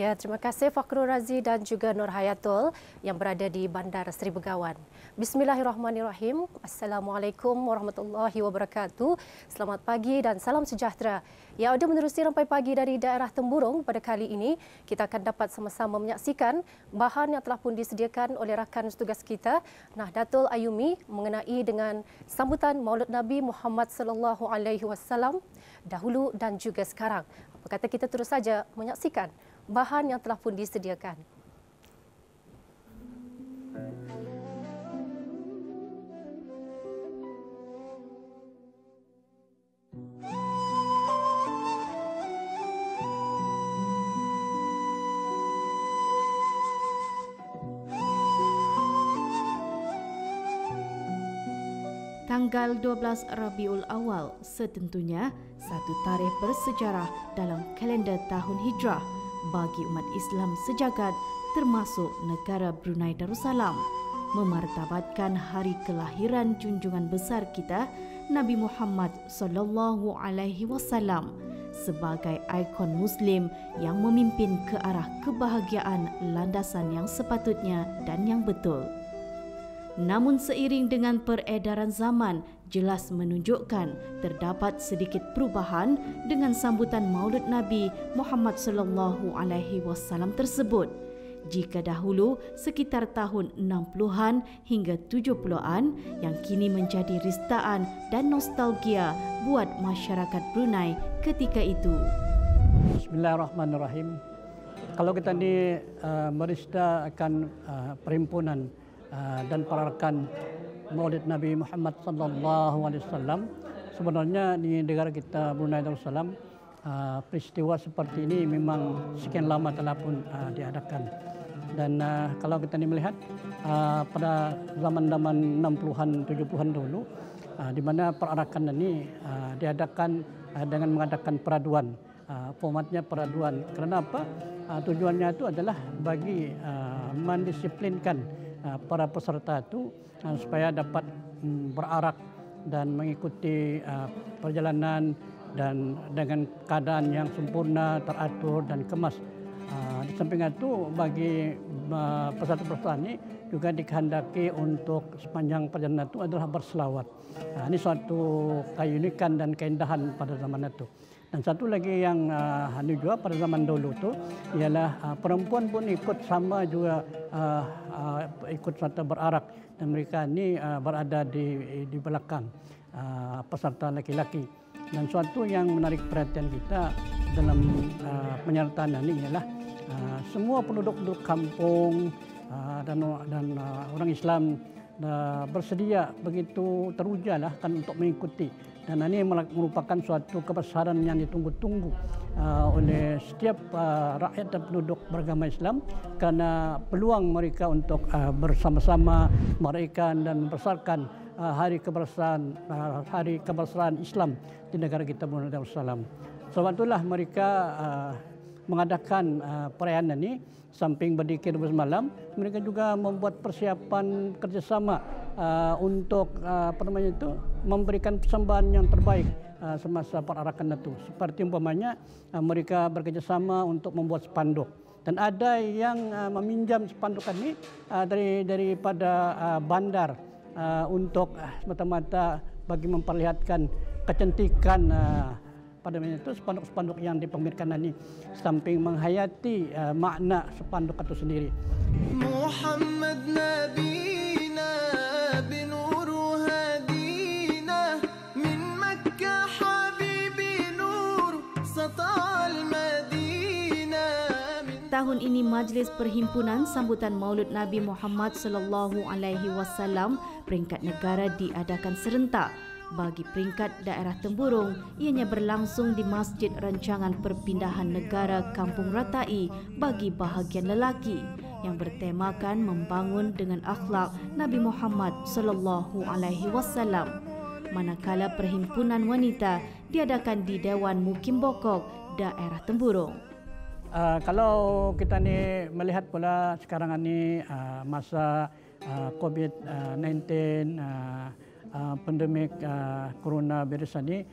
Ya, terima kasih Fakhrul Razi dan juga Nur Hayatul yang berada di Bandar Seri Begawan. Bismillahirrahmanirrahim. Assalamualaikum warahmatullahi wabarakatuh. Selamat pagi dan salam sejahtera. Ya, ada menerusi rampai pagi dari daerah Temburong. Pada kali ini, kita akan dapat sama-sama menyaksikan bahan yang telah pun disediakan oleh rakan tugas kita, Nahdlatul Ayumi, mengenai dengan sambutan Maulid Nabi Muhammad sallallahu alaihi wasallam dahulu dan juga sekarang. Apa kata kita terus saja menyaksikan bahan yang telah pun disediakan. Tanggal 12 Rabiul Awal setentunya satu tarikh bersejarah dalam kalender tahun Hijrah bagi umat Islam sejagat termasuk negara Brunei Darussalam, memartabatkan hari kelahiran junjungan besar kita Nabi Muhammad sallallahu alaihi wasallam sebagai ikon muslim yang memimpin ke arah kebahagiaan landasan yang sepatutnya dan yang betul. Namun seiring dengan peredaran zaman jelas menunjukkan terdapat sedikit perubahan dengan sambutan Maulid Nabi Muhammad sallallahu alaihi wasallam tersebut. Jika dahulu sekitar tahun 60-an hingga 70-an yang kini menjadi ristaan dan nostalgia buat masyarakat Brunei ketika itu. Bismillahirrahmanirrahim. Kalau kita ni merista akan perhimpunan dan perarakan Maulid Nabi Muhammad sallallahu alaihi wasallam, sebenarnya di negara kita Brunei Darussalam peristiwa seperti ini memang sekian lama telah pun diadakan. Dan kalau kita ni melihat pada zaman-zaman 60-an 70-an dulu, di mana perarakan ini diadakan dengan mengadakan peraduan. Formatnya peraduan. Kerana apa? Tujuannya itu adalah bagi mendisiplinkan para peserta itu supaya dapat berarak dan mengikuti perjalanan dan dengan keadaan yang sempurna, teratur dan kemas. Di samping itu bagi peserta-peserta ini juga dikehendaki untuk sepanjang perjalanan itu adalah berselawat. Ini suatu keunikan dan keindahan pada zaman itu. Dan satu lagi yang juga pada zaman dulu tu ialah perempuan pun ikut sama juga ikut serta berarak, dan mereka ni berada di belakang peserta laki-laki. Dan suatu yang menarik perhatian kita dalam penyertaan ini ialah semua penduduk kampung dan orang Islam bersedia begitu terujalah kan untuk mengikuti. Dan ini merupakan suatu kebesaran yang ditunggu-tunggu oleh setiap rakyat dan penduduk beragama Islam, kerana peluang mereka untuk bersama-sama meraihkan dan membesarkan hari kebesaran Islam di negara kita Brunei Darussalam. Sebab itulah mereka mengadakan perayaan ini. Samping berzikir bersemalam, mereka juga membuat persiapan kerjasama untuk memberikan persembahan yang terbaik semasa perarakan itu. Seperti umpamanya mereka bekerjasama untuk membuat spanduk, dan ada yang meminjam spanduk ini daripada bandar untuk semata-mata bagi memperlihatkan kecantikan pada itu spanduk-spanduk yang dipamerkan ini, samping menghayati makna spanduk itu sendiri. Muhammad Nabina binuru hadina min Makkah habibi nur satal Madinah. Tahun ini Majlis Perhimpunan Sambutan Maulid Nabi Muhammad sallallahu alaihi wasallam peringkat negara diadakan serentak. Bagi peringkat daerah Temburong, ianya berlangsung di Masjid Rancangan Perpindahan Negara Kampung Ratai bagi bahagian lelaki yang bertemakan membangun dengan akhlak Nabi Muhammad sallallahu alaihi wasallam. Manakala perhimpunan wanita diadakan di Dewan Mukim Bokok, daerah Temburong. Kalau kita ni melihat pula sekarang ini masa COVID-19, pandemik corona virus ini,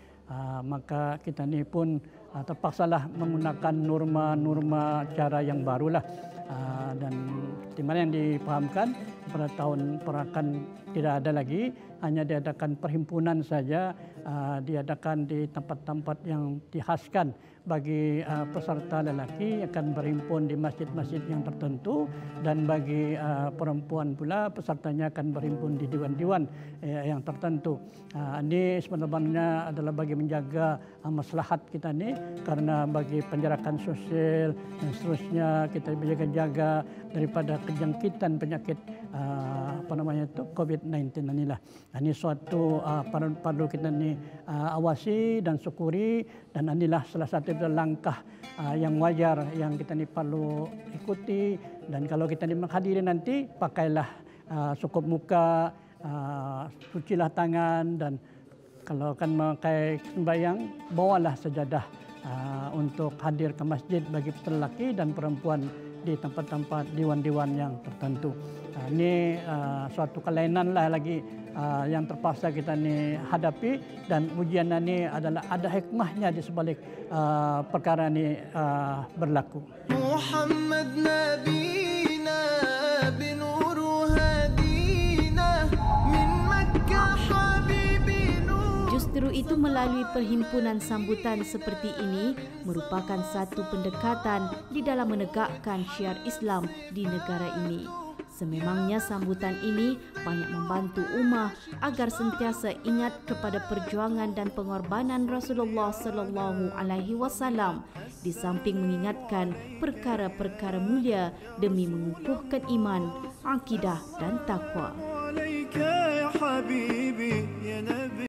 maka kita ni pun terpaksalah menggunakan norma-norma cara yang barulah. Dan di mana yang dipahamkan pada tahun perakan tidak ada lagi, hanya diadakan perhimpunan saja, diadakan di tempat-tempat yang dihaskan bagi peserta lelaki akan berhimpun di masjid-masjid yang tertentu, dan bagi perempuan pula pesertanya akan berhimpun di diwan-diwan yang tertentu. Ini sebenarnya adalah bagi menjaga maslahat kita ni, karena bagi penjarakan sosial dan seterusnya kita berjaga-jaga daripada kejangkitan penyakit COVID-19 inilah. Ini suatu perlu kita ni awasi dan syukuri, dan inilah salah satu langkah yang wajar yang kita ni perlu ikuti. Dan kalau kita ni menghadiri nanti, pakailah cukup muka, cucilah tangan, dan kalau akan memakai sembahyang, bawalah sajadah untuk hadir ke masjid bagi lelaki dan perempuan di tempat-tempat diwan-diwan yang tertentu. Ini suatu kelainan lah lagi yang terpaksa kita ni hadapi, dan ujian ini adalah ada hikmahnya di sebalik perkara ini berlaku. Muhammad Nabina binuru hadina min Makkah habibi nur. Justru itu melalui perhimpunan sambutan seperti ini merupakan satu pendekatan di dalam menegakkan syiar Islam di negara ini. Sememangnya sambutan ini banyak membantu ummah agar sentiasa ingat kepada perjuangan dan pengorbanan Rasulullah sallallahu alaihi wasallam, di samping mengingatkan perkara-perkara mulia demi mengukuhkan iman, akidah dan takwa.